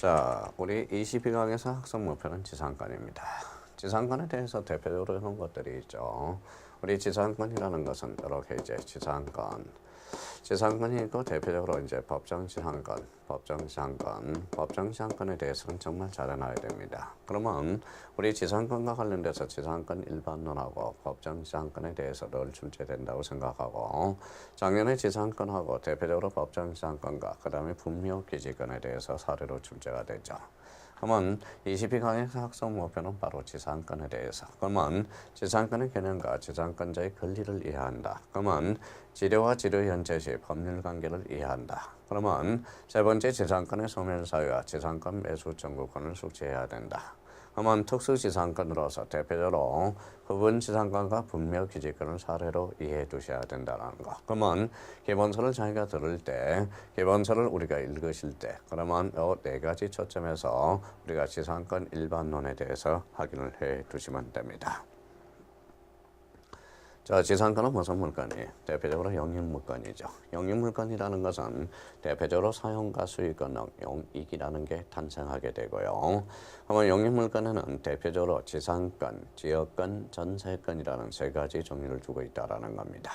자, 우리 22강에서 학습 목표는 지상권입니다. 지상권에 대해서 대표적으로 이런 것들이 있죠. 우리 지상권이라는 것은 이렇게 이제 지상권이 있고 대표적으로 이제 법정지상권에 대해서는 정말 잘 알아야 됩니다. 그러면 우리 지상권과 관련돼서 지상권 일반론하고 법정지상권에 대해서 늘 출제된다고 생각하고 작년에 지상권하고 대표적으로 법정지상권과 그 다음에 분묘기지권에 대해서 사례로 출제가 되죠. 그러면 22강에서 학습 목표는 바로 지상권에 대해서. 그러면 지상권의 개념과 지상권자의 권리를 이해한다. 그러면 지료와 지료 현재 시 법률 관계를 이해한다. 그러면 세 번째 지상권의 소멸사유와 지상권 매수 청구권을 숙지해야 된다. 그러면 특수지상권으로서 대표적으로 부분지상권과 분묘기지권을 사례로 이해해 두셔야 된다는 거. 그러면 기본서를 자기가 들을 때, 기본서를 우리가 읽으실 때, 그러면 이 네 가지 초점에서 우리가 지상권 일반론에 대해서 확인을 해 두시면 됩니다. 자, 지상권은 무슨 물건이에요? 대표적으로 영입물건이죠. 영입물건이라는 것은 대표적으로 사용과 수익권 용익이라는 게 탄생하게 되고요. 그러면 영입물건에는 대표적으로 지상권, 지역권, 전세권이라는 세 가지 종류를 두고 있다는 겁니다.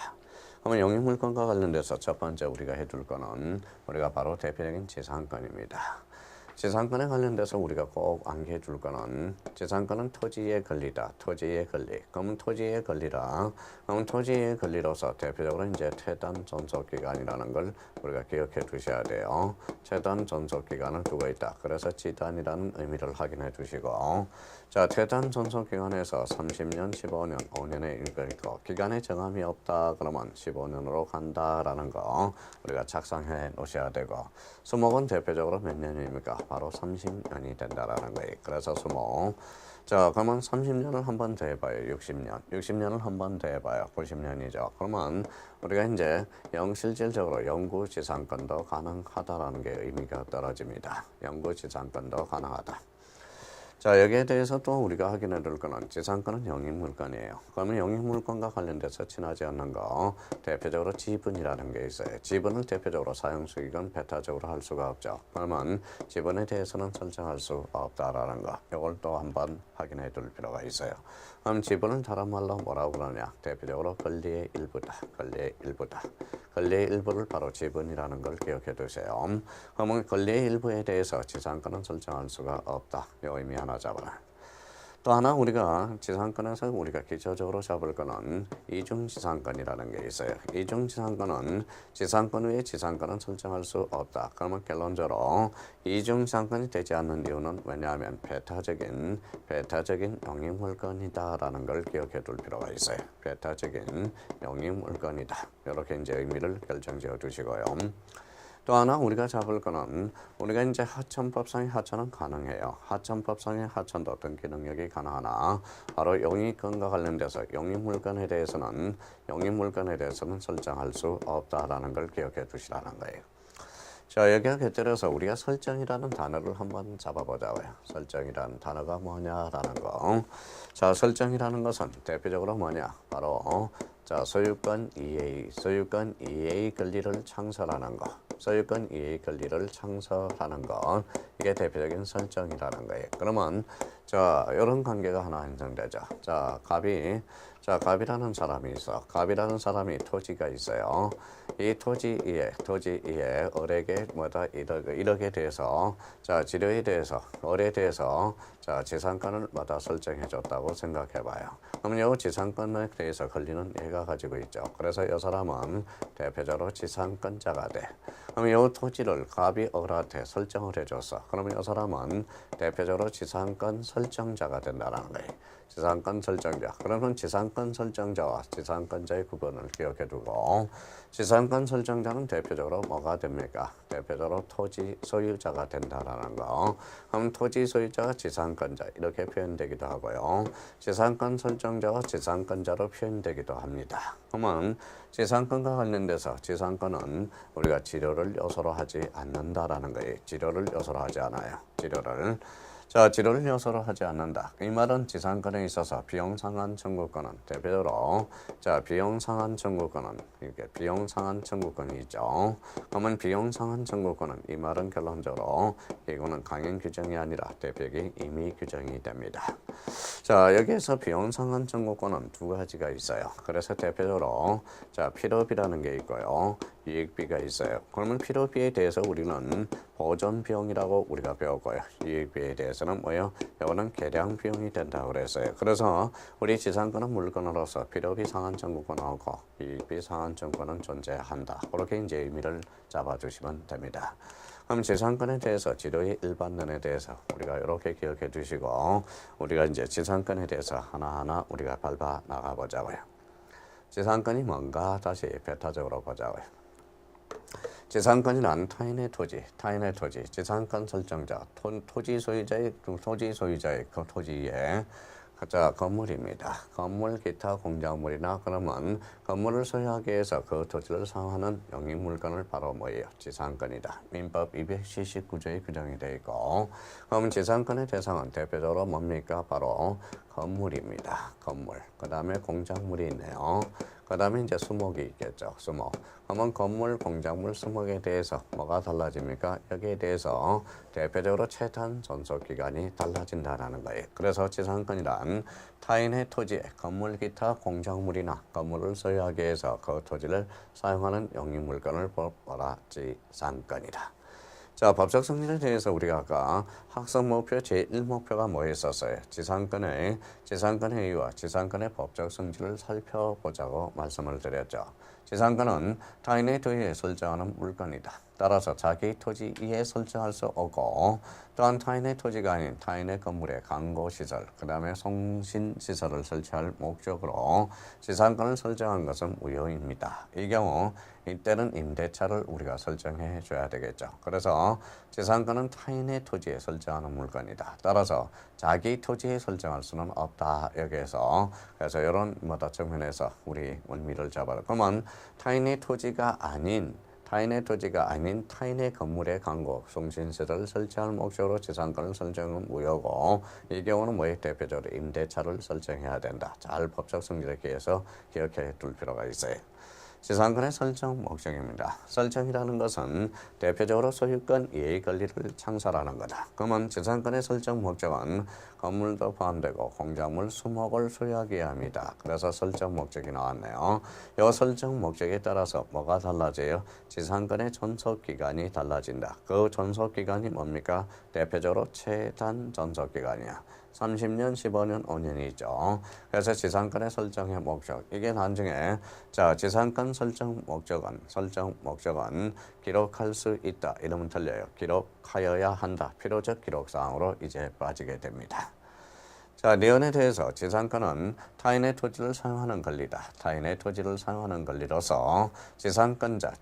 그러면 영입물건과 관련돼서 첫 번째 우리가 해둘 거는 우리가 바로 대표적인 지상권입니다. 지상권에 관련돼서 우리가 꼭 암기해 줄 거는 지상권은 토지의 권리다. 토지의 권리. 그러면 토지의 권리라. 그러면 토지의 권리로서 대표적으로 이제 퇴단 존속기간이라는 걸 우리가 기억해 두셔야 돼요. 퇴단 존속기간을 두고 있다. 그래서 지단이라는 의미를 확인해 두시고 자, 퇴단 존속기간에서 30년, 15년, 5년의 일거 있고 기간에 정함이 없다. 그러면 15년으로 간다라는 거 우리가 작성해 놓으셔야 되고 수목은 대표적으로 몇 년입니까? 바로 30년이 된다라는 거예요. 그래서 수목. 자, 그러면 30년을 한 번 더 해봐요. 60년. 60년을 한 번 더 해봐요. 90년이죠. 그러면 우리가 이제 실질적으로 영구지상권도 가능하다라는 게 의미가 떨어집니다. 영구지상권도 가능하다. 자, 여기에 대해서 또 우리가 확인해 둘 거는 지상권은 영입물건이에요. 그러면 영입물건과 관련돼서 친하지 않는 거 대표적으로 지분이라는 게 있어요. 지분을 대표적으로 사용수익은 배타적으로 할 수가 없죠. 그러면 지분에 대해서는 설정할 수 없다라는 거 이걸 또 한번 확인해 둘 필요가 있어요. 그럼 지분을 다른 말로 뭐라고 그러냐? 대표적으로 권리의 일부다. 권리의 일부다. 권리의 일부를 바로 지분이라는 걸 기억해 두세요. 그러면 권리의 일부에 대해서 지상권은 설정할 수가 없다. 이 의미 하나 잡아라. 또 하나 우리가 지상권에서 우리가 기초적으로 잡을 거는 이중지상권이라는 게 있어요. 이중지상권은 지상권 위에 지상권은 설정할 수 없다. 그러면 결론적으로 이중지상권이 되지 않는 이유는 왜냐하면 배타적인 영입물건이다라는 걸 기억해 둘 필요가 있어요. 배타적인 영입물건이다. 이렇게 이제 의미를 결정지어 두시고요. 또 하나 우리가 잡을 거는 우리가 이제 하천법상의 하천은 가능해요. 하천법상의 하천도 등기 능력이 가능하나 바로 영입권과 관련돼서 영입물건에 대해서는 설정할 수 없다라는 걸 기억해 두시라는 거예요. 자, 여기에 곁들여서 우리가 설정이라는 단어를 한번 잡아보자고요. 설정이라는 단어가 뭐냐라는 거. 자, 설정이라는 것은 대표적으로 뭐냐? 바로 자, 소유권 이해의 권리를 창설하는 거. 소유권 이해의 권리를 창설하는 거. 이게 대표적인 설정이라는 거예요. 그러면 자, 이런 관계가 하나 형성되죠. 자, 갑이라는 사람이 있어. 갑이라는 사람이 토지가 있어요. 이 토지 이해 을에게 뭐다 1억에 대해서 자, 지료에 대해서 을에 대해서 자, 지상권을 뭐다 설정해 줬다고 생각해 봐요. 그럼 이 지상권에 대해서 권리는 얘가 가지고 있죠. 그래서 이 사람은 대표적으로 지상권자가 돼. 그럼 이 토지를 갑이 을한테 설정을 해줬어. 그러면 이 사람은 대표적으로 지상권 설정자가 된다는 거예요. 지상권 설정자. 그러면 지상권 설정자와 지상권자의 구분을 기억해 두고 지상권 설정자는 대표적으로 뭐가 됩니까? 대표적으로 토지 소유자가 된다라는 거. 그럼 토지 소유자가 지상권자 이렇게 표현되기도 하고요. 지상권 설정자와 지상권자로 표현되기도 합니다. 그러면 지상권과 관련돼서 지상권은 우리가 지료를 요소로 하지 않는다라는 거예요. 지료를 요소로 하지 않아요. 자, 지료를 요소로 하지 않는다. 이 말은 지상권에 있어서 비용 상한 청구권은 대표적으로 비용 상한 청구권은 이렇게 비용 상한 청구권이 있죠. 그러면 비용 상한 청구권은 이 말은 결론적으로 이거는 강행 규정이 아니라 대표적인 임의 규정이 됩니다. 자, 여기에서 비용 상한 청구권은 두 가지가 있어요. 그래서 대표적으로 필요비라는 게 있고요. 이익비가 있어요. 그러면 필요비에 대해서 우리는 보존 비용이라고 우리가 배웠고요. 이익비에 대해서는 뭐예요? 이거는 계량 비용이 된다고 그랬어요. 그래서 우리 지상권은 물건으로서 필요비 상한 청구권하고 이익비 상한 청구권은 존재한다. 그렇게 이제 의미를 잡아주시면 됩니다. 그럼 지상권에 대해서 지료의 일반론에 대해서 우리가 이렇게 기억해 두시고 우리가 이제 지상권에 대해서 하나하나 우리가 밟아 나가 보자고요. 지상권이 뭔가 다시 배타적으로 보자고요. 지상권이란 타인의 토지, 지상권 설정자, 토지 소유자의 그 토지에 건물입니다. 건물, 기타 공작물이나 그러면 건물을 소유하기 위해서 그 토지를 사용하는 영입물건을 바로 뭐예요? 지상권이다. 민법 279조에 규정이 되어 있고 그러면 지상권의 대상은 대표적으로 뭡니까? 바로 건물입니다. 건물. 그 다음에 공작물이 있네요. 그 다음에 이제 수목이 있겠죠. 수목. 그러면 건물, 공작물, 수목에 대해서 뭐가 달라집니까? 여기에 대해서 대표적으로 최단 존속기간이 달라진다는 거예요. 그래서 지상권이란 타인의 토지에 건물, 기타 공작물이나 건물을 소유하기 위해서 그 토지를 사용하는 영입물건을 보라 지상권이다. 자, 법적 승리에 대해서 우리가 아까 학습 목표 제1목표가 뭐였었어요? 지상권의 이유와 지상권의 법적 성질을 살펴보자고 말씀을 드렸죠. 지상권은 타인의 토지에 설정하는 물건이다. 따라서 자기 토지 위에 설정할 수 없고 또한 타인의 토지가 아닌 타인의 건물에 강고시설, 그 다음에 송신시설을 설치할 목적으로 지상권을 설정한 것은 무효입니다. 이 경우 이때는 임대차를 우리가 설정해 줘야 되겠죠. 그래서 지상권은 타인의 토지에 설정하는 물건이다. 따라서 자기 토지에 설정할 수는 없다. 여기에서 그래서 이런 측면에서 우리 원미를 잡아라. 그러면 타인의 토지가 아닌 타인의 건물에 강고, 송신시설을 설치할 목적으로 지상권을 설정은 무효고 이 경우는 뭐에 대표적으로 임대차를 설정해야 된다. 잘 법적 성질에 의해서 기억해 둘 필요가 있어요. 지상권의 설정 목적입니다. 설정이라는 것은 대표적으로 소유권 이해 권리를 창설하는 거다. 그러면 지상권의 설정 목적은 건물도 포함되고 공작물 수목을 소유하기 위함이다. 그래서 설정 목적이 나왔네요. 이 설정 목적에 따라서 뭐가 달라져요? 지상권의 존속기간이 달라진다. 그 존속기간이 뭡니까? 대표적으로 최단 존속기간이야. 30년, 15년, 5년이 있죠. 그래서 지상권의 설정의 목적. 이게 나중에 지상권 설정 목적은 기록할 수 있다. 이러면 틀려요. 기록하여야 한다. 필요적 기록사항으로 이제 빠지게 됩니다. 자, 내연에 대해서 지상권은 타인의 토지를 사용하는 권리다. 타인의 토지를 사용하는 권리로서 지상권자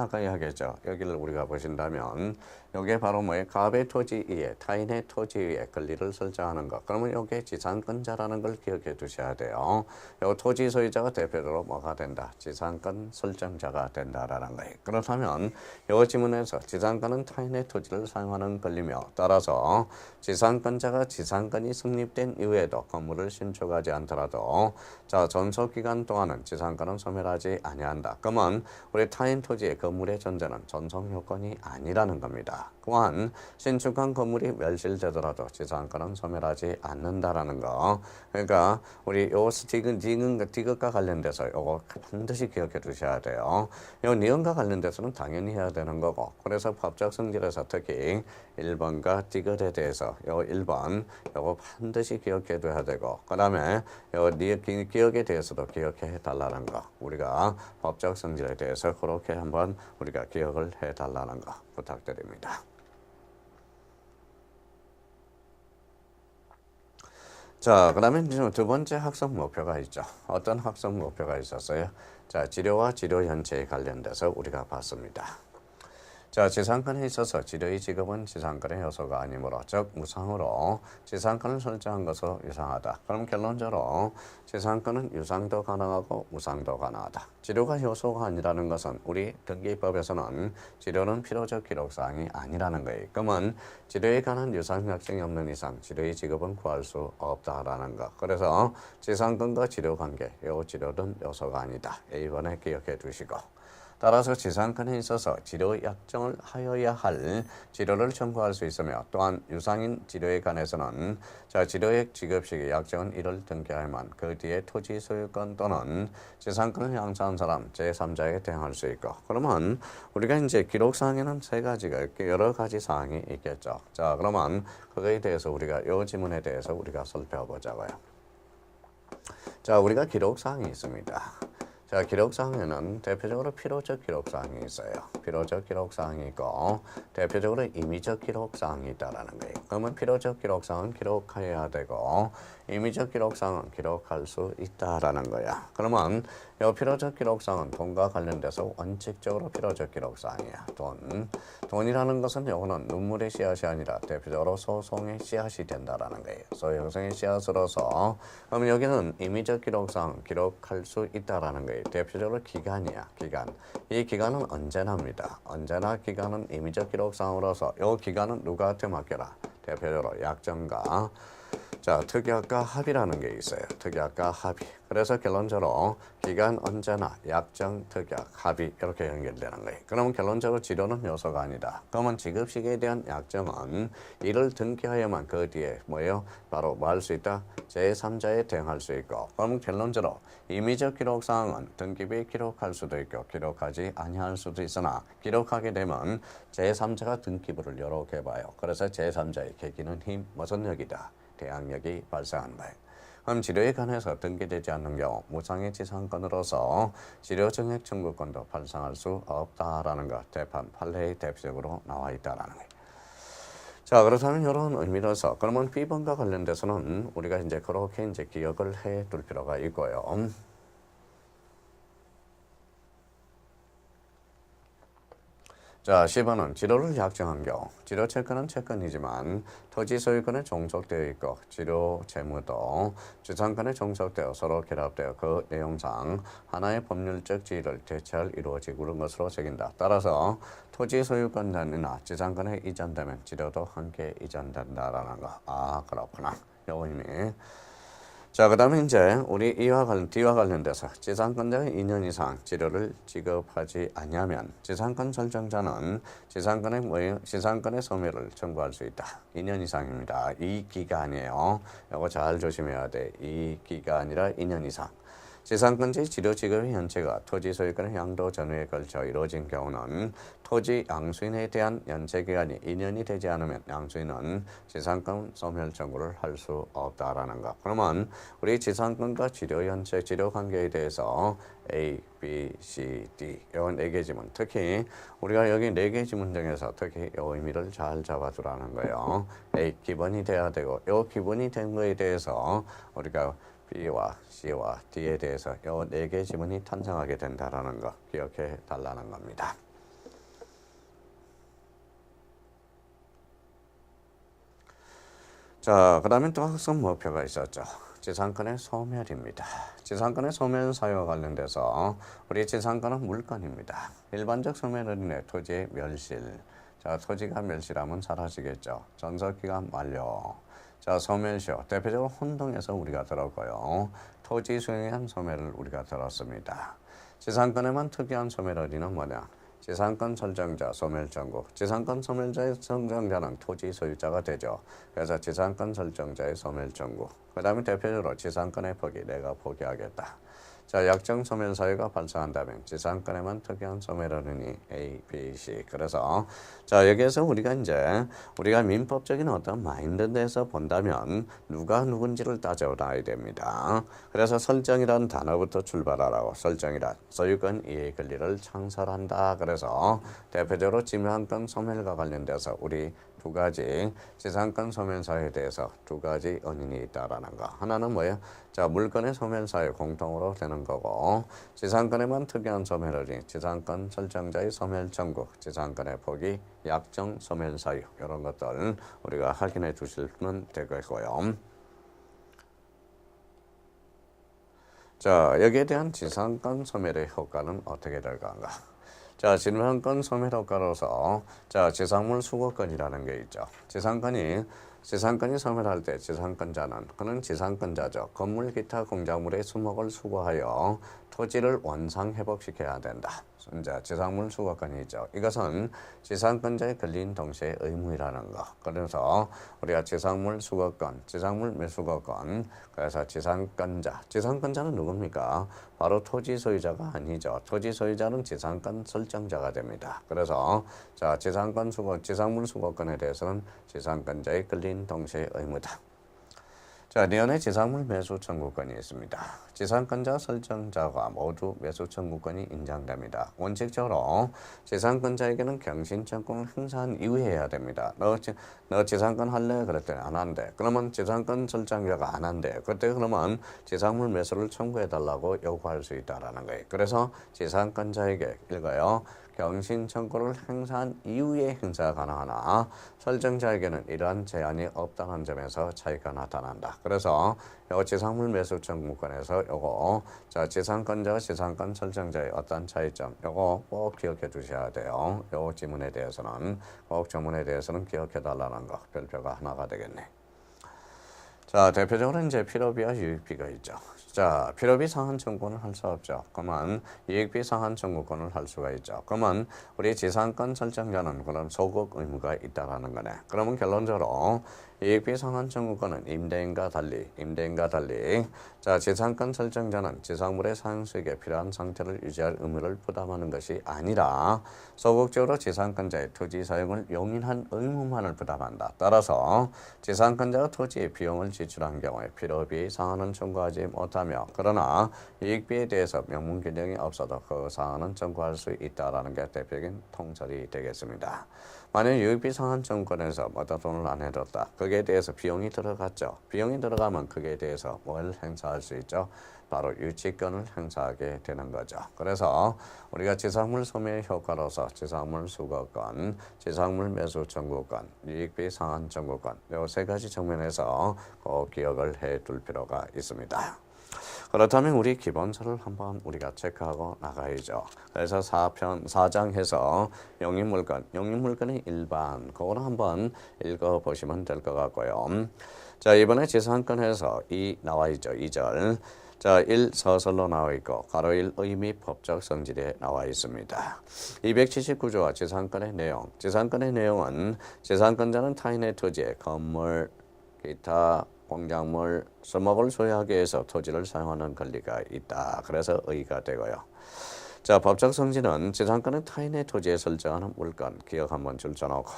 아까 이야기했죠. 여기를 우리가 보신다면 이게 바로 뭐예요? 갑의 토지 위에 타인의 토지 위에 권리를 설정하는 것. 그러면 이게 지상권자라는 걸 기억해 두셔야 돼요. 이 토지 소유자가 대표적으로 뭐가 된다? 지상권 설정자가 된다라는 거예요. 그렇다면 이 지문에서 지상권은 타인의 토지를 사용하는 권리며 따라서 지상권자가 지상권이 성립된 이후에도 건물을 신축하지 않더라도 전속기간 동안은 지상권은 소멸하지 아니한다. 그러면 우리 타인 토지의 건물의 존재는 전속요건이 아니라는 겁니다. 또한 신축한 건물이 멸실되더라도 지상권은 소멸하지 않는다라는 거. 그러니까 우리 요 디귿과 관련돼서 요거 반드시 기억해 두셔야 돼요. 요 니은과 관련돼서는 당연히 해야 되는 거고. 그래서 법적 성질에서 특히 1번과 디귿에 대해서 요 1번 요거 반드시 기억해 둬야 되고 그다음에 요 기억에 대해서도 기억해 달라는 거. 우리가 법적 성질에 대해서 그렇게 한번 우리가 기억을 해 달라는 거 부탁드립니다. 자, 그 다음에 두 번째 학습 목표가 있죠. 어떤 학습 목표가 있었어요? 자, 지료와 지료 현체에 관련돼서 우리가 봤습니다. 자, 지상권에 있어서 지료의 지급은 지상권의 요소가 아니므로 즉 무상으로 지상권을 설정한 것으로 유상하다. 그럼 결론적으로 지상권은 유상도 가능하고 무상도 가능하다. 지료가 요소가 아니라는 것은 우리 등기법에서는 지료는 필요적 기록사항이 아니라는 거예요. 그러면 지료에 관한 유상 약정이 없는 이상 지료의 지급은 구할 수 없다라는 것. 그래서 지상권과 지료 관계, 요 지료는 요소가 아니다. 이번에 기억해 두시고. 따라서 지상권에 있어서 지료 약정을 하여야 할 지료를 청구할 수 있으며 또한 유상인 지료에 관해서는 자 지료액 지급 시기 약정은 이를 등기하야만 그 뒤에 토지 소유권 또는 지상권을 양수한 사람 제3자에게 대항할 수 있고 그러면 우리가 이제 기록사항에는 세 가지가 여러 가지 사항이 있겠죠. 자 그러면 그거에 대해서 우리가 이 지문에 대해서 우리가 살펴보자고요. 자 우리가 기록사항이 있습니다. 자, 기록사항에는 대표적으로 필요적 기록사항이 있어요. 필요적 기록사항이 있고 대표적으로 임의적 기록사항이 있다라는 거예요. 그러면 필요적 기록사항은 기록해야 되고 임의적 기록사항은 기록할 수 있다라는 거야. 그러면 이 필요적 기록사항은 돈과 관련돼서 원칙적으로 필요적 기록사항이야. 돈이라는 것은 요거는 눈물의 씨앗이 아니라 대표적으로 소송의 씨앗이 된다라는 거예요. 소송의 씨앗으로서 그럼 여기는 임의적 기록사항 기록할 수 있다라는 거예요. 대표적으로 기간이야. 기간. 이 기간은 언제나입니다. 언제나 기간은 임의적 기록상으로서 이 기간은 누구한테 맡겨라. 대표적으로 약정과 자 특약과 합의라는 게 있어요. 특약과 합의. 그래서 결론적으로 기간 언제나 약정, 특약, 합의 이렇게 연결되는 거예요. 그러면 결론적으로 지료는 요소가 아니다. 그러면 지급 시기에 대한 약정은 이를 등기하여만 그 뒤에 뭐예요? 바로 뭐 할 수 있다? 제3자에 대응할 수 있고 그러면 결론적으로 임의적 기록사항은 등기부에 기록할 수도 있고 기록하지 아니할 수도 있으나 기록하게 되면 제3자가 등기부를 이렇게 봐요. 그래서 제3자의 계기는 힘, 무슨 역이다? 대항력이 발생한다. 그럼 지료에 관해서 등기되지 않는 경우 무상의 지상권으로서 지료 증액 청구권도 발생할 수 없다라는 것 대판 판례의 대표적으로 나와 있다라는 거예요. 자 그렇다면 이런 의미로서 그러면 B번과 관련돼서는 우리가 이제 그렇게 이제 기억을 해 둘 필요가 있고요. 자, 10번은 지료를 약정한 경우 지료 채권은 채권이지만 토지 소유권에 종속되어 있고 지료 재무도 지상권에 종속되어 서로 결합되어 그 내용상 하나의 법률적 지위를 대체할 이루어지는 것으로 새긴다. 따라서 토지 소유권이나 지상권에 이전되면 지료도 함께 이전된다라는 거. 아 그렇구나. 요 의미. 자, 그 다음에 이제 우리 D와 관련돼서 지상권자가 2년 이상 지료를 지급하지 아니하면 지상권 설정자는 지상권의 소멸을 청구할 수 있다. 2년 이상입니다. 이 기간이에요. 이거 잘 조심해야 돼. 이 기간이라 2년 이상. 지상권자의 지료 지급의 현체가 토지 소유권의 양도 전후에 걸쳐 이루어진 경우는 토지 양수인에 대한 연체 기간이 2년이 되지 않으면 양수인은 지상권 소멸 청구를 할 수 없다라는 것. 그러면 우리 지상권과 지료 연체, 지료 관계에 대해서 A, B, C, D 이런 4개 지문 특히 우리가 여기 4개 지문 중에서 특히 이 의미를 잘 잡아두라는 거예요. A 기본이 돼야 되고 이 기본이 된 거에 대해서 우리가 B와 C와 D에 대해서 이 4개 지문이 탄생하게 된다라는 거 기억해 달라는 겁니다. 자, 그 다음에 또 학습 목표가 있었죠. 지상권의 소멸입니다. 지상권의 소멸 사유와 관련돼서 우리 지상권은 물건입니다. 일반적 소멸로 인해 토지의 멸실. 자, 토지가 멸실하면 사라지겠죠. 전속기간 만료. 자, 소멸시효. 대표적으로 혼동에서 우리가 들었고요. 토지 수용한 소멸을 우리가 들었습니다. 지상권에만 특이한 소멸 어디는 뭐냐? 지상권 설정자 소멸 청구. 지상권 소멸자의 설정자는 토지 소유자가 되죠. 그래서 지상권 설정자의 소멸 청구. 그 다음에 대표적으로 지상권의 포기. 내가 포기하겠다. 자, 약정 소멸 사유가 발생한다면 지상권에만 특이한 소멸원이 A, B, C. 그래서 자 여기에서 우리가 민법적인 어떤 마인드에서 본다면 누가 누군지를 따져놔야 됩니다. 그래서 설정이라는 단어부터 출발하라고. 설정이란 소유권 이해 권리를 창설한다. 그래서 대표적으로 지상권 소멸과 관련돼서 우리 두 가지 지상권 소멸사유에 대해서 두 가지 원인이 있다라는 거. 하나는 뭐예요? 자, 물건의 소멸사유 공통으로 되는 거고, 지상권에만 특이한 소멸이니 지상권 설정자의 소멸 청구, 지상권의 포기, 약정 소멸사유 이런 것들 우리가 확인해 주시면 되겠고요. 자, 여기에 대한 지상권 소멸의 효과는 어떻게 될 건가? 자, 지상권 소멸 효과로서 자, 지상물 수거권이라는 게 있죠. 지상권이 소멸할 때 지상권자는 그는 지상권자죠. 건물 기타 공작물의 수목을 수거하여 토지를 원상 회복시켜야 된다. 이제 지상물 수거권이 있죠. 이것은 지상권자에 걸린 동시에 의무이라는 거. 그래서 우리가 지상물 수거권, 지상물 매수거권, 그래서 지상권자는 누굽니까? 바로 토지 소유자가 아니죠. 토지 소유자는 지상권 설정자가 됩니다. 그래서 자, 지상물 수거권에 대해서는 지상권자에 걸린 동시에 의무다. 자, 니은의 지상물 매수 청구권이 있습니다. 지상권자 설정자가 모두 매수 청구권이 인정됩니다. 원칙적으로 지상권자에게는 경신청구를 행사한 이후에 해야 됩니다. 너 지상권 할래? 그랬더니 안 한대. 그러면 지상권 설정자가 안 한대. 그때 그러면 지상물 매수를 청구해달라고 요구할 수 있다라는 거예요. 그래서 지상권자에게 읽어요. 경신 청구를 행사한 이후에 행사가 가능하나 설정자에게는 이러한 제한이 없다는 점에서 차이가 나타난다. 그래서 요 지상물 매수 청구권에서 요거 자, 지상권자와 지상권 설정자의 어떤 차이점 요거 꼭 기억해 두셔야 돼요. 요 지문에 대해서는 꼭 정문에 대해서는 기억해 달라는 거 별표가 하나가 되겠네. 자, 대표적으로 이제 필요비와 유익비가 있죠. 자, 필요비 상한 청구는 할 수 없죠. 그러면 이익비 상한 청구권을 할 수가 있죠. 그러면 우리 지상권 설정자는 그럼 소급 의무가 있다라는 거네. 그러면 결론적으로 이익비 상한 청구권은 임대인과 달리 자, 지상권 설정자는 지상물의 사용 수익에 필요한 상태를 유지할 의무를 부담하는 것이 아니라 소극적으로 지상권자의 토지 사용을 용인한 의무만을 부담한다. 따라서 지상권자가 토지의 비용을 지출한 경우에 필요비 상한은 청구하지 못하며 그러나 이익비에 대해서 명문 규정이 없어도 그 상한은 청구할 수 있다라는 게 대표적인 통설이 되겠습니다. 만약 유익비 상한 청구권에서 뭐다 돈을 안 해줬다. 거기에 대해서 비용이 들어갔죠. 비용이 들어가면 거기에 대해서 뭘 행사할 수 있죠? 바로 유치권을 행사하게 되는 거죠. 그래서 우리가 지상물 소멸 효과로서 지상물 수거권, 지상물 매수 청구권, 유익비 상한 청구권 이 세 가지 측면에서 꼭 기억을 해둘 필요가 있습니다. 그렇다면 우리 기본서를 한번 우리가 체크하고 나가야죠. 그래서 4장에서 영입물건의 일반 그거를 한번 읽어보시면 될 것 같고요. 자, 이번에 지상권에서 나와 있죠. 2절. 자, 1 서설로 나와 있고 가로 1 의미 법적 성질에 나와 있습니다. 279조와 지상권의 내용. 지상권의 내용은 지상권자는 타인의 토지에 건물, 기타 공작물, 수목을 소유하기 위해서 토지를 사용하는 권리가 있다. 그래서 의가 되고요. 자, 법적 성질은 지상권은 타인의 토지에 설정하는 물건, 기억 한번 줄쳐놓고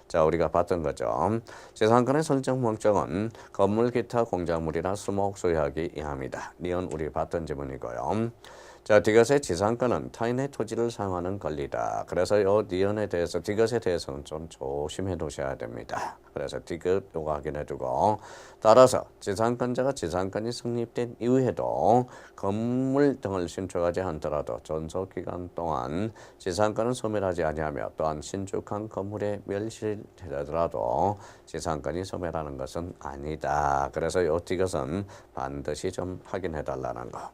자, 우리가 봤던 거죠. 지상권의 설정 목적은 건물, 기타 공작물이나 수목 소유하기 이하입니다. 니은 우리 봤던 지문이고요. 자, 디귿의 지상권은 타인의 토지를 사용하는 권리다. 그래서 요 니은에 대해서 디귿에 대해서는 좀 조심해 두셔야 됩니다. 그래서 디귿 요거 확인해 두고 따라서 지상권자가 지상권이 성립된 이후에도 건물 등을 신축하지 않더라도 존속기간 동안 지상권은 소멸하지 아니하며 또한 신축한 건물에 멸실되더라도 지상권이 소멸하는 것은 아니다. 그래서 요 디귿은 반드시 좀 확인해 달라는 거.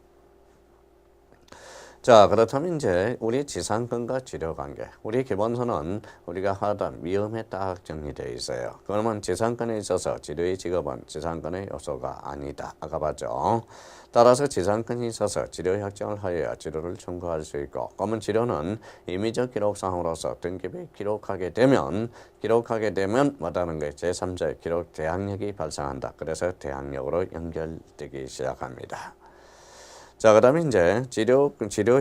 자, 그렇다면 이제 우리 지상권과 지료관계, 우리 기본서는 우리가 하던 위험에 딱 정리되어 있어요. 그러면 지상권에 있어서 지료의 직업은 지상권의 요소가 아니다. 아까 봤죠? 따라서 지상권이 있어서 지료 확정을 하여야 지료를 청구할 수 있고, 그러면 지료는 임의적 기록상으로서 등기부에 기록하게 되면 뭐라는 거예요? 제3자의 기록 대항력이 발생한다. 그래서 대항력으로 연결되기 시작합니다. 자, 그 다음에 이제 지료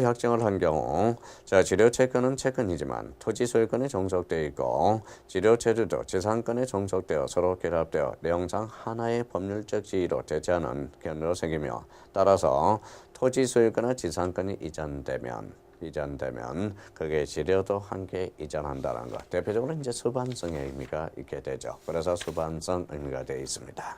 확정을 한 경우, 자, 지료 채권은 채권이지만 토지 소유권에 종속되어 있고, 지료 체류도 지상권에 종속되어 서로 결합되어 내용상 하나의 법률적 지위로 대체하는 견으로 생기며, 따라서 토지 소유권이나 지상권이 이전되면 그게 지료도 함께 이전한다는 것. 대표적으로 이제 수반성의 의미가 있게 되죠. 그래서 수반성 의미가 되어 있습니다.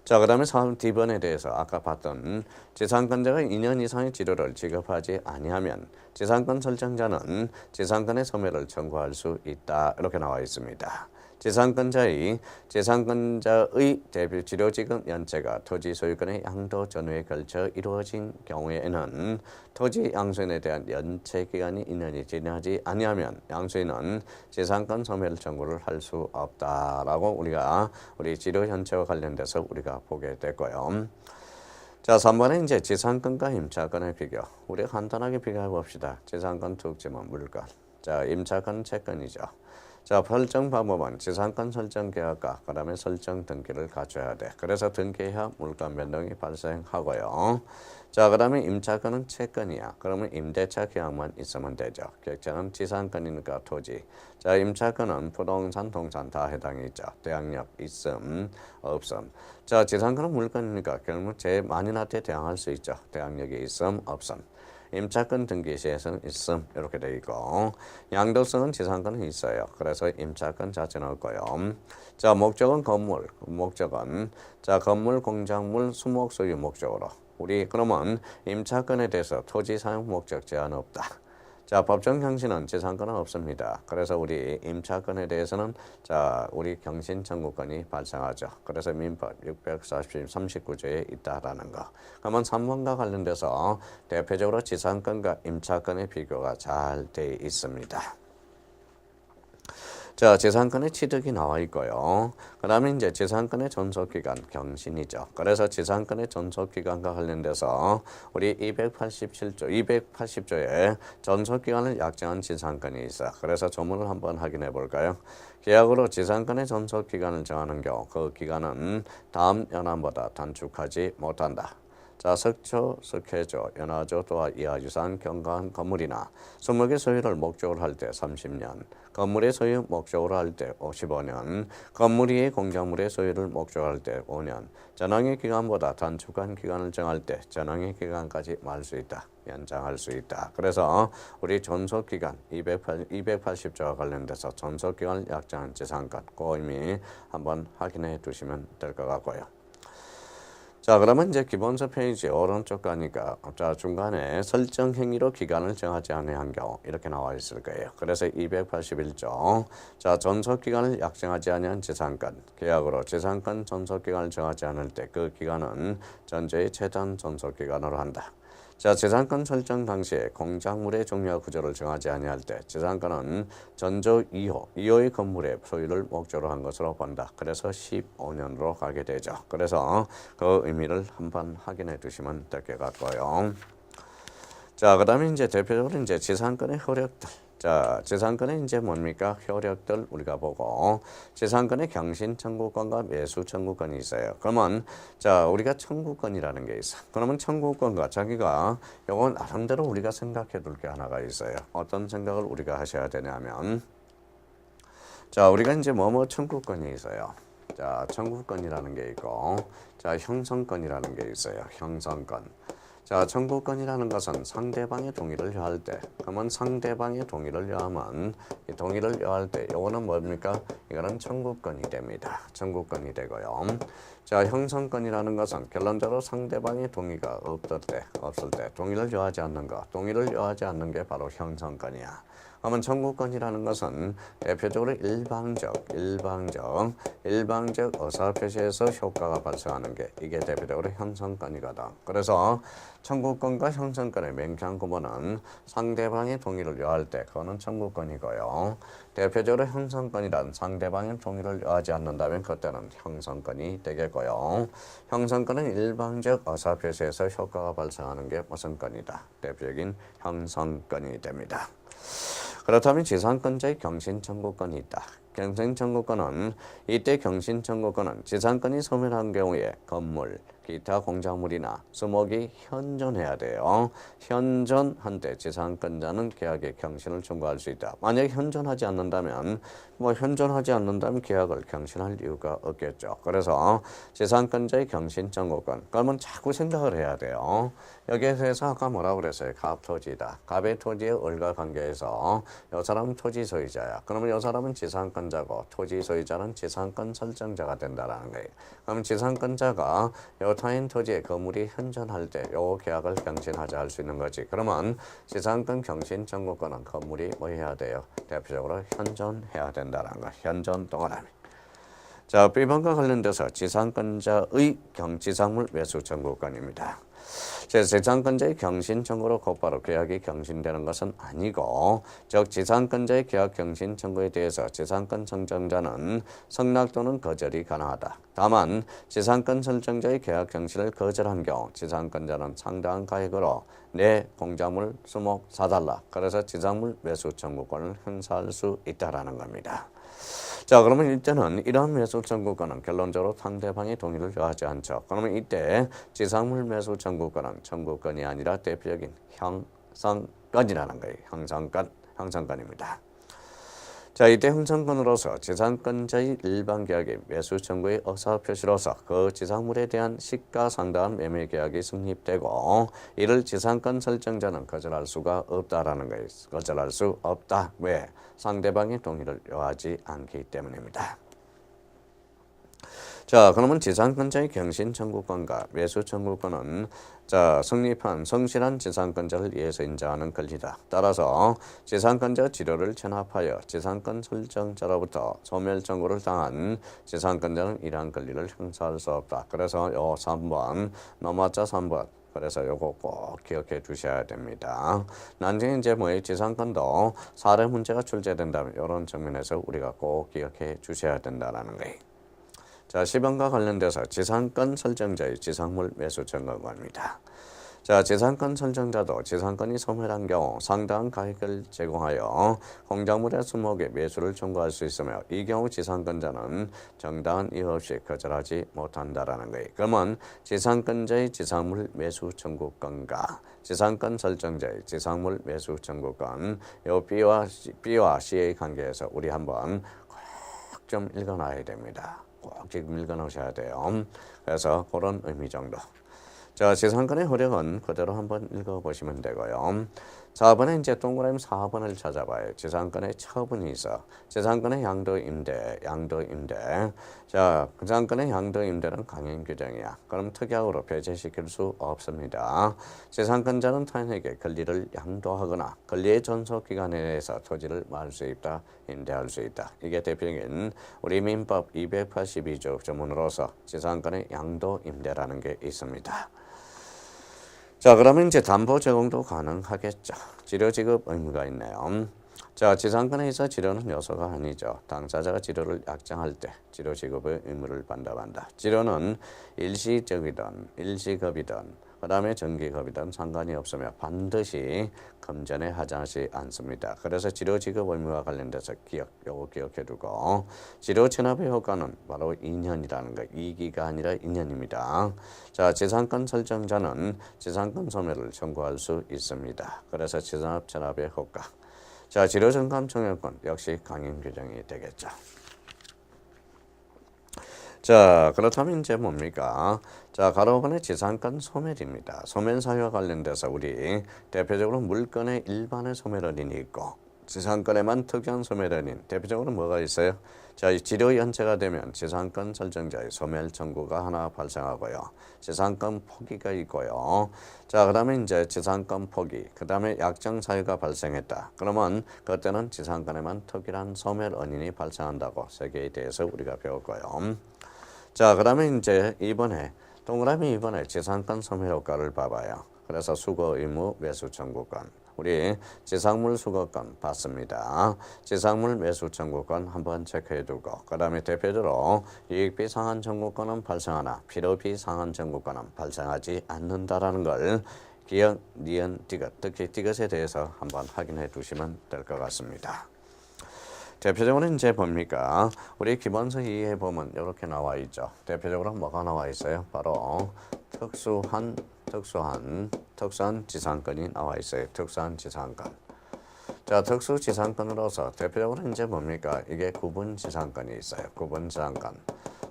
자, 그 다음에 D번에 대해서 아까 봤던 지상권자가 2년 이상의 지료를 지급하지 아니하면 지상권 설정자는 지상권의 소멸을 청구할 수 있다. 이렇게 나와 있습니다. 지상권자의 대표 지료 지급 연체가 토지 소유권의 양도 전후에 걸쳐 이루어진 경우에는 토지 양수인에 대한 연체 기간이 2년이 지나지 아니하면 양수인은 지상권 소멸 청구를 할 수 없다라고 우리 지료 연체와 관련돼서 우리가 보게 됐고요. 자, 3번은 이제 지상권과 임차권의 비교. 우리 간단하게 비교해 봅시다. 지상권 특징은 물건. 자, 임차권은 채권이죠. 자, 설정 방법은 지상권 설정 계약과 그 다음에 설정 등기를 갖춰야 돼. 그래서 등기해야 물권 변동이 발생하고요. 자, 그 다음에 임차권은 채권이야. 그러면 임대차 계약만 있으면 되죠. 객체는 지상권이니까 토지. 자, 임차권은 부동산, 동산 다 해당이 있죠. 대항력 있음, 없음. 자, 지상권은 물건이니까 결국 제 만인한테 대항할 수 있죠. 대항력이 있음, 없음. 임차권 등기 시에서는 있음 이렇게 되어 있고 양도성은 지상권은 있어요. 그래서 임차권 자체는 없고요. 자, 목적은 건물, 건물, 공작물, 수목 소유 목적으로 그러면 임차권에 대해서 토지 사용 목적 제한 없다. 자, 법정 경신은 지상권은 없습니다. 그래서 우리 임차권에 대해서는 우리 경신 청구권이 발생하죠. 그래서 민법 639조에 있다라는 거. 그러면 3번과 관련돼서 대표적으로 지상권과 임차권의 비교가 잘 되어 있습니다. 자, 지상권의 취득이 나와 있고요. 그 다음에 이제 지상권의 존속기간 경신이죠. 그래서 지상권의 존속기간과 관련돼서 우리 280조에 존속기간을 약정한 지상권이 있어. 그래서 조문을 한번 확인해 볼까요? 계약으로 지상권의 존속기간을 정하는 경우 그 기간은 다음 연한보다 단축하지 못한다. 자, 석초, 석회조, 연화조 또한 이하 유사한 경과한 건물이나 수목의 소유를 목적으로 할 때 30년, 건물의 소유 목적으로 할 때 55년, 건물 위의 공작물의 소유를 목적으로 할 때 5년, 전항의 기간보다 단축한 기간을 정할 때 전항의 기간까지 말 수 있다. 연장할 수 있다. 그래서 우리 존속기간 280조와 관련돼서 존속기간을 약정한 지상권 그 의미 한번 확인해 두시면 될 것 같고요. 자, 그러면 이제 기본서 페이지 오른쪽 가니까 중간에 설정 행위로 기간을 정하지 않은 경우 이렇게 나와 있을 거예요. 그래서 281조. 자, 존속 기간을 약정하지 아니한 지상권 계약으로 지상권 존속 기간을 정하지 않을 때 그 기간은 전제의 최단 존속 기간으로 한다. 자, 지상권 설정 당시에 공작물의 종류와 구조를 정하지 아니할 때 지상권은 전조 2호의 건물의 소유를 목적으로 한 것으로 본다. 그래서 15년으로 가게 되죠. 그래서 그 의미를 한번 확인해 두시면 될 것 같고요. 자, 그 다음에 이제 대표적으로 이제 지상권의 효력들. 자, 지상권의 이제 뭡니까? 효력들 우리가 보고 지상권의 경신 청구권과 매수 청구권이 있어요. 그러면 우리가 청구권이라는 게 있어. 그러면 청구권과 자기가 요건 나름대로 우리가 생각해 둘 게 하나가 있어요. 어떤 생각을 우리가 하셔야 되냐면 우리가 이제 뭐뭐 청구권이 있어요. 자, 청구권이라는 게 있고 형성권이라는 게 있어요. 형성권. 자, 청구권이라는 것은 상대방의 동의를 요할 때, 그러면 상대방의 동의를 요하면 이 동의를 요할 때 요거는 뭡니까? 이거는 청구권이 됩니다. 청구권이 되고요. 자, 형성권이라는 것은 결론적으로 상대방의 동의가 없을 때 동의를 요하지 않는 거, 동의를 요하지 않는 게 바로 형성권이야. 그러면 청구권이라는 것은 대표적으로 일방적 의사표시에서 효과가 발생하는 게 이게 대표적으로 형성권이거든. 그래서 청구권과 형성권의 맹한 구분은 상대방의 동의를 요할 때 그거는 청구권이고요. 대표적으로 형성권이란 상대방의 동의를 요하지 않는다면 그때는 형성권이 되겠고요. 형성권은 일방적 의사표시에서 효과가 발생하는 게 무슨 권이다? 대표적인 형성권이 됩니다. 그렇다면 지상권자의 경신 청구권이 있다. 경신 청구권은 이때 경신 청구권은 지상권이 소멸한 경우에 건물, 기타 공작물이나 수목이 현존해야 돼요. 현존한 때 지상권자는 계약의 경신을 청구할 수 있다. 만약에 현존하지 않는다면 계약을 경신할 이유가 없겠죠. 그래서 지상권자의 경신 청구권. 그러면 자꾸 생각을 해야 돼요. 여기에 대해서 아까 뭐라고 그랬어요? 갑토지다. 갑의 토지의 을과 관계에서 이 사람은 토지 소유자야. 그러면 이 사람은 지상권자고 토지 소유자는 지상권 설정자가 된다라는 거예요. 그럼 지상권자가 이 타인 토지의 거물이 현존할 때 이 계약을 경신하자 할 수 있는 거지. 그러면 지상권 경신 청구권은 건물이 뭐 해야 돼요? 대표적으로 현존해야 된다라는 거. 현존 동그라미. 자, B번과 관련돼서 지상권자의 지상물 매수 청구권입니다. 지상권자의 경신 청구로 곧바로 계약이 경신되는 것은 아니고, 즉 지상권자의 계약 경신 청구에 대해서 지상권 설정자는 승낙 또는 거절이 가능하다. 다만 지상권 설정자의 계약 경신을 거절한 경우 지상권자는 상당한 가액으로 내 공작물 수목 사달라. 그래서 지상물 매수 청구권을 행사할 수 있다라는 겁니다. 자, 그러면 이때는 이러한 매수 청구권은 결론적으로 상대방의 동의를 요하지 않죠. 그러면 이때 지상물 매수 청구권은 청구권이 아니라 대표적인 형성권이라는 거예요. 형성권입니다. 자, 이때 형성권으로서 지상권자의 일반 계약의 매수 청구의 의사표시로서 그 지상물에 대한 시가상당한 매매 계약이 성립되고, 이를 지상권 설정자는 거절할 수가 없다라는 거예요. 거절할 수 없다. 왜? 상대방의 동의를 요하지 않기 때문입니다. 자, 그러면 지상권자의 경신 청구권과 매수 청구권은 성립한 성실한 지상권자를 위해서 인정하는 권리다. 따라서 지상권자 지료를 체납하여 지상권 설정자로부터 소멸 청구를 당한 지상권자는 이러한 권리를 행사할 수 없다. 그래서 요 3번 넘어자 3번. 그래서 요거 꼭 기억해 두셔야 됩니다. 나중에 이제 지상권도 사례 문제가 출제된다면 이런 측면에서 우리가 꼭 기억해 주셔야 된다라는 거예요. 자, 10번과 관련돼서 지상권 설정자의 지상물 매수 청구권입니다. 자, 지상권 설정자도 지상권이 소멸한 경우 상당한 가액을 제공하여 공작물의 수목의 매수를 청구할 수 있으며, 이 경우 지상권자는 정당한 이유 없이 거절하지 못한다라는 거예요. 그러면 지상권자의 지상물 매수 청구권과 지상권 설정자의 지상물 매수 청구권, 이 B와 C의 관계에서 우리 한번 꼭 좀 읽어놔야 됩니다. 꼭 지금 읽어놓으셔야 돼요. 그래서 그런 의미 정도. 자, 지상권의 효력은 그대로 한번 읽어보시면 되고요. 4번에 이제 동그라미 4번을 찾아봐요. 지상권의 처분이 있어. 지상권의 양도임대. 자, 지상권의 양도임대는 강행 규정이야. 그럼 특약으로 배제시킬 수 없습니다. 지상권자는 타인에게 권리를 양도하거나 권리의 존속기간에 대해서 토지를 말 수 있다, 임대할 수 있다. 이게 대표적인 우리 민법 282조 조문으로서 지상권의 양도임대라는 게 있습니다. 자, 그러면 이제 담보 제공도 가능하겠죠. 지료 지급 의무가 있네요. 자, 지상권에 있어 지료는 요소가 아니죠. 당사자가 지료를 약정할 때 지료 지급의 의무를 반납한다. 지료는 일시적이든 일시급이든 그 다음에 정기급이든 상관이 없으며 반드시 금전에 하지 않습니다. 그래서 지료 지급 의무와 관련돼서 요거 기억해 두고, 지료 체납의 효과는 바로 2년이라는 거, 2기가 아니라 2년입니다. 자, 지상권 설정자는 지상권 소멸을 청구할 수 있습니다. 그래서 지상업 체납의 효과. 자, 지료 정감 청약권 역시 강행 규정이 되겠죠. 자, 그렇다면 이제 뭡니까? 자, 가로번의 지상권 소멸입니다. 소멸 사유와 관련돼서 우리 대표적으로 물건의 일반의 소멸원인이 있고 지상권에만 특이한 소멸원인, 대표적으로 뭐가 있어요? 자, 이 지료 연체가 되면 지상권 설정자의 소멸 청구가 하나 발생하고요. 지상권 포기가 있고요. 자, 그다음에 이제 지상권 포기, 그다음에 약정 사유가 발생했다. 그러면 그때는 지상권에만 특이한 소멸 원인이 발생한다고 세 개에 대해서 우리가 배웠고요. 자, 그다음에 이제 동그라미 2번에 지상권 소멸 효과를 봐봐요. 그래서 수거 의무 매수 청구권. 우리 지상물 수거권 받습니다. 지상물 매수 청구권 한번 체크해 두고, 그 다음에 대표적으로 이익비 상한 청구권은 발생하나 필요비 상한 청구권은 발생하지 않는다라는 걸 기억, 니은, 디귿, 특히 디귿에 대해서 한번 확인해 두시면 될 것 같습니다. 대표적으로 이제 뭡니까? 우리 기본서 2에 보면 이렇게 나와 있죠. 대표적으로 뭐가 나와 있어요? 바로 특수한 지상권이 나와 있어요. 특수한 지상권. 자, 특수지상권으로서 대표적으로 이제 뭡니까? 이게 구분지상권이 있어요. 구분지상권.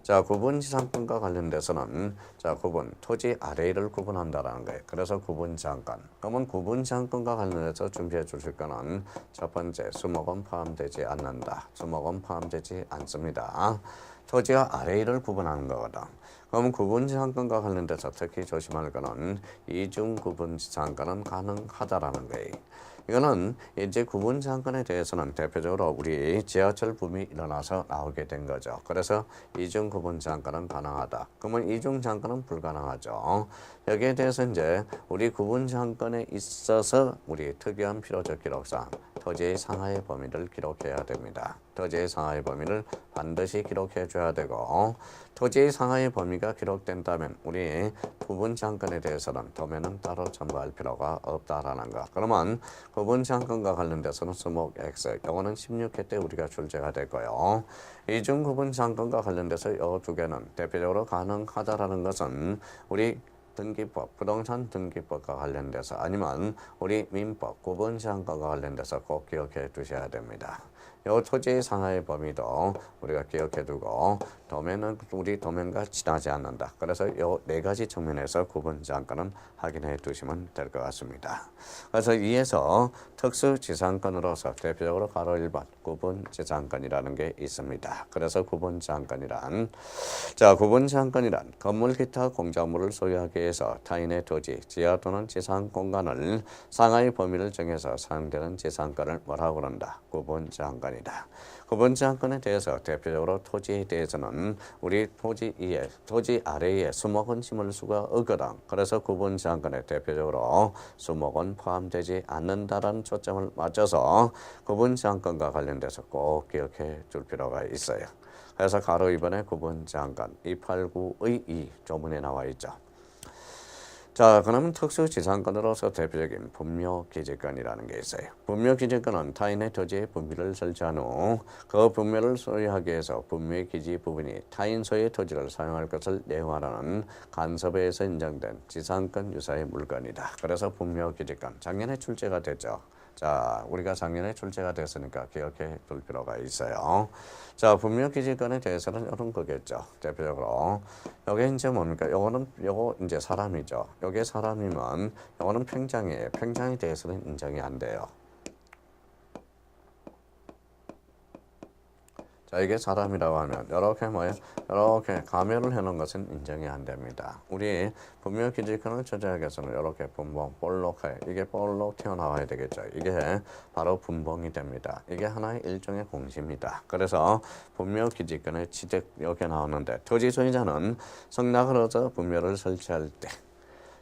자, 구분지상권과 관련돼서는 자, 토지 아래를 구분한다라는 거예요. 그래서 구분지상권. 그러면 구분지상권과 관련해서 준비해 주실 거는 첫 번째, 수목원 포함되지 않는다. 수목원 포함되지 않습니다. 토지와 아래를 구분하는 거거든. 그럼 구분지상권과 관련돼서 특히 조심할 거는 이중 구분지상권은 가능하다라는 거예요. 이거는 이제 구분지상권에 대해서는 대표적으로 우리 지하철 붐이 일어나서 나오게 된 거죠. 그래서 이중 구분지상권은 가능하다. 그러면 이중지상권은 불가능하죠. 여기에 대해서 이제 우리 구분지상권에 있어서 우리 특이한 필요적 기록상 토지의 상하의 범위를 기록해야 됩니다. 토지의 상하의 범위를 반드시 기록해 줘야 되고 토지의 상하의 범위가 기록된다면 우리 구분지상권에 대해서는 도면은 따로 첨부할 필요가 없다라는 거. 그러면 구분지상권과 관련돼서는 수목 X, 이거는 16회 때 우리가 출제가 되고요. 이중 구분지상권과 관련돼서 이 두 개는 대표적으로 가능하다라는 것은 우리 등기법, 부동산 등기법과 관련돼서 아니면 우리 민법, 구분지상권과 관련돼서 꼭 기억해 두셔야 됩니다. 요 토지의 상하의 범위도 우리가 기억해 두고 도면은 우리 도면과 지나지 않는다. 그래서 요 네 가지 측면에서 구분지상권은 확인해 두시면 될 것 같습니다. 그래서 이에서 특수지상권으로서 대표적으로 가로 1번 구분지상권이라는 게 있습니다. 그래서 구분지상권이란 건물 기타 공작물을 소유하기 위해서 타인의 토지, 지하 또는 지상 공간을 상하의 범위를 정해서 사용되는 지상권을 뭐라고 그런다? 구분지상권. 구분지상권에 대해서 대표적으로 토지에 대해서는 우리 토지 아래에 수목원 심을 수가 없거든. 그래서 구분지상권에 대표적으로 수목원 포함되지 않는다라는 초점을 맞춰서 구분지상권과 관련돼서 꼭 기억해 줄 필요가 있어요. 그래서 가로 2번에 구분지상권 289의 2 조문에 나와 있죠. 자, 그러면 특수지상권으로서 대표적인 분묘기지권이라는 게 있어요. 분묘기지권은 타인의 토지에 분묘를 설치한 후 그 분묘를 소유하기 위해서 분묘의 기지 부분이 타인 소유의 토지를 사용할 것을 내용하라는 간섭에서 인정된 지상권 유사의 물건이다. 그래서 분묘기지권 작년에 출제가 됐죠. 자, 우리가 작년에 출제가 됐으니까 기억해 둘 필요가 있어요. 자, 분묘기지권에 대해서는 이런 거겠죠. 대표적으로 여기 이제 뭡니까? 요거 이제 사람이죠. 여기 사람이면 요거는 평장이에요. 평장에 대해서는 인정이 안 돼요. 자, 이게 사람이라고 하면 이렇게 가면을 해놓은 것은 인정이 안 됩니다. 우리 분묘기지권을 처리하기 위해서는 이렇게 분봉, 볼록해. 이게 볼록 튀어나와야 되겠죠. 이게 바로 분봉이 됩니다. 이게 하나의 일종의 공시입니다. 그래서 분묘기지권의 취득 이렇게 나오는데 토지 소유자는 성낙으로서 분묘를 설치할 때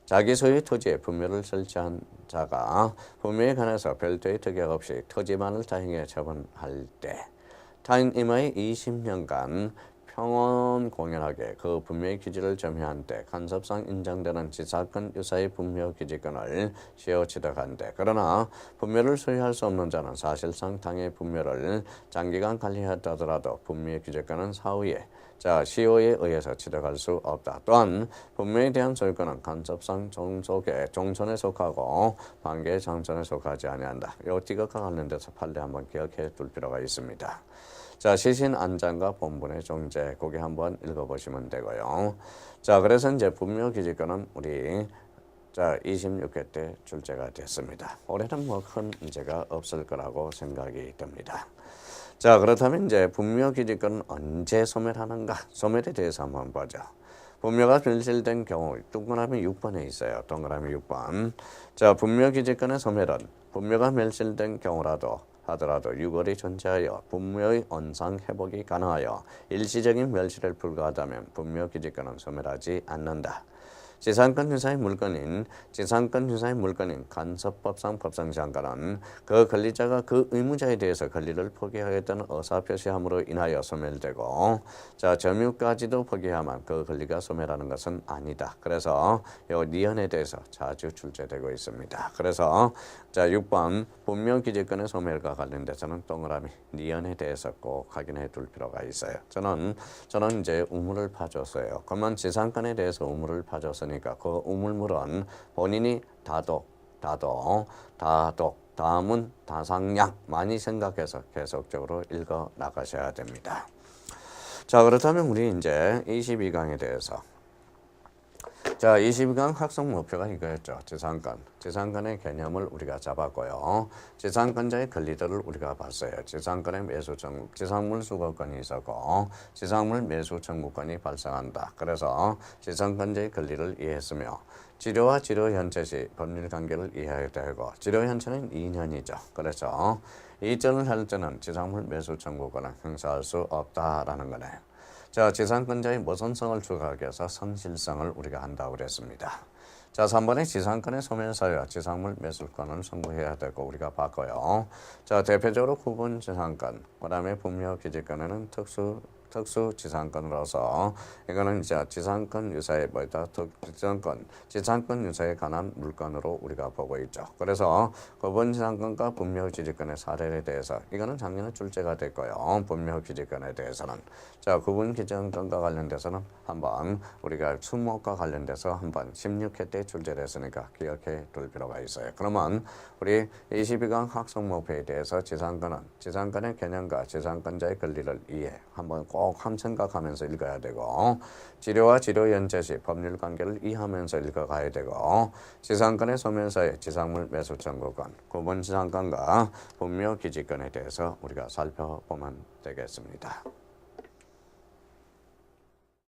자기 소유의 토지에 분묘를 설치한 자가 분묘에 관해서 별도의 특약 없이 토지만을 다행에 처분할 때 타인 임의 20년간 평온 공연하게 그 분묘의 기지를 점유한 때 간섭상 인정되는 지상권 유사의 분묘 기지권을 시효 취득한 데 그러나 분묘를 소유할 수 없는 자는 사실상 당의 분묘를 장기간 관리했다더라도 분묘의 기지권은 사후에 시효에 의해서 취득할 수 없다. 또한 분묘에 대한 소유권은 간섭상 종손에 속하고 반계의 장손에 속하지 아니한다. 이 띠것과 관련돼서 판례 한번 기억해 둘 필요가 있습니다. 자, 시신 안장과 본분의 종제, 거기 한번 읽어보시면 되고요. 자, 그래서 이제 분묘기지권은 우리 26회 때 출제가 됐습니다. 올해는 뭐 큰 문제가 없을 거라고 생각이 듭니다. 자, 그렇다면 이제 분묘기지권은 언제 소멸하는가? 소멸에 대해서 한번 보죠. 분묘가 변질된 경우 동그라미 6번에 있어요. 동그라미 6번. 자, 분묘기지권의 소멸은 분묘가 멸실된 경우라도 하더라도 유골이 존재하여 분묘의 원상 회복이 가능하여 일시적인 멸실을 불가하다면 분묘기지권은 소멸하지 않는다. 지상권 유사의 물건인 간섭법상 법정지상권은 그 권리자가 그 의무자에 대해서 권리를 포기하겠다는 의사표시함으로 인하여 소멸되고 자 점유까지도 포기하면 그 권리가 소멸하는 것은 아니다. 그래서 이 니언에 대해서 자주 출제되고 있습니다. 그래서 자 6번 분묘기지권의 소멸과 관련돼서는 동그라미 니언에 대해서 꼭 확인해 둘 필요가 있어요. 저는 이제 우물을 파줬어요. 그러면 지상권에 대해서 우물을 파줬으니까 그 우물물은 본인이 다문, 다상양 많이 생각해서 계속적으로 읽어 나가셔야 됩니다. 자 그렇다면 우리 이제 22강에 대해서 자 22강 학습 목표가 이거였죠. 지상권의 개념을 우리가 잡았고요. 지상권자의 권리들을 우리가 봤어요. 지상권의 지상물 수거권이 있었고 지상물 매수 청구권이 발생한다. 그래서 지상권자의 권리를 이해했으며 지료와 지료 현체 시 법률 관계를 이해해야 되고 지료 현체는 2년이죠. 그래서 이전을 할 때는 지상물 매수 청구권을 행사할 수 없다라는 거네요. 자, 지상권자의 모선성을 추가하기 위해서 성실성을 우리가 한다고 그랬습니다. 자, 3번에 지상권의 소멸사유와 지상물 매수권을 선고해야 되고 우리가 봤고요. 자, 대표적으로 구분 지상권, 그 다음에 분묘기지권에는 특수 지상권으로서 이거는 이제 지상권 유사에 지상권 유사에 관한 물건으로 우리가 보고 있죠. 그래서 구분 지상권과 분묘기지권의 사례에 대해서 이거는 작년에 출제가 됐고요. 분묘기지권에 대해서는 자 구분 기지권과 관련돼서는 한번 우리가 수목과 관련돼서 한번 16회 때 출제됐으니까 기억해 둘 필요가 있어요. 그러면 우리 22강 학습 목표에 대해서 지상권의 개념과 지상권자의 권리를 이해 한번 꼭 생각하면서 읽어야 되고 지료와 지료 연체 시 법률 관계를 이해하면서 읽어가야 되고 지상권의 소멸사의 지상물 매수 청구권, 구분 지상권과 분묘기지권에 대해서 우리가 살펴보면 되겠습니다.